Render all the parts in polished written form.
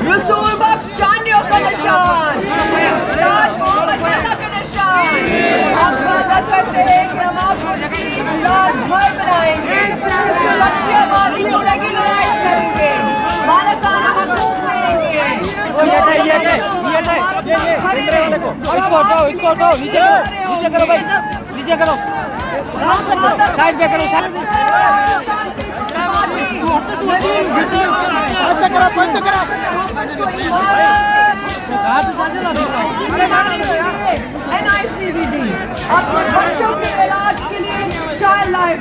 रसूल बख्श चांदियों का निशान, ताज मोहम्मद रजा का निशान, आपका लखत एक नमाज़ साथ घर बनाएंगे, लक्ष्यवादी को रेगुलराइज करेंगे, मालिकाना हकूक़ देंगे, इसको हटाओ नीचे करो भाई, नीचे करो, साइड पे करो, NICVD अपने बच्चों के इलाज के लिए चाइल्ड लाइफ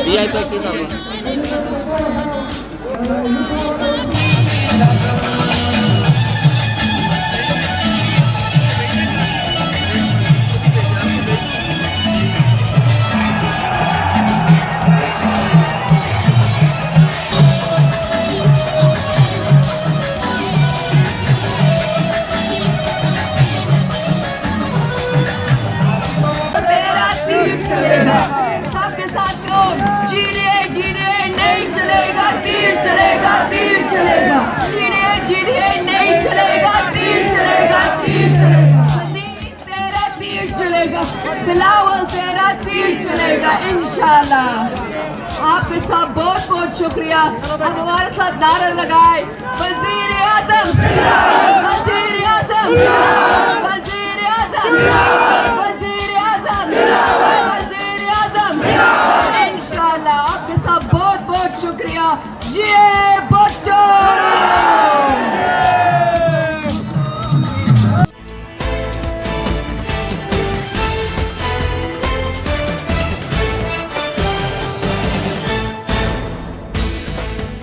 VIP की सबके साथ कहो जीने नहीं चलेगा, तीर चलेगा, तीर चलेगा, जीने नहीं चलेगा, तीर चलेगा, तीर चलेगा, तेरा तीर चलेगा, बिलावल तेरा तीर चलेगा इंशाल्लाह। आपके साथ बहुत बहुत शुक्रिया। अब हमारे साथ नारा लगाए, वज़ीर आज़म, वज़ीर आज़म, वज़ीर आज़म, वज़ीर आज़म, वज़ीर आज़म इंशाल्लाह। आपके साथ बहुत बहुत शुक्रिया।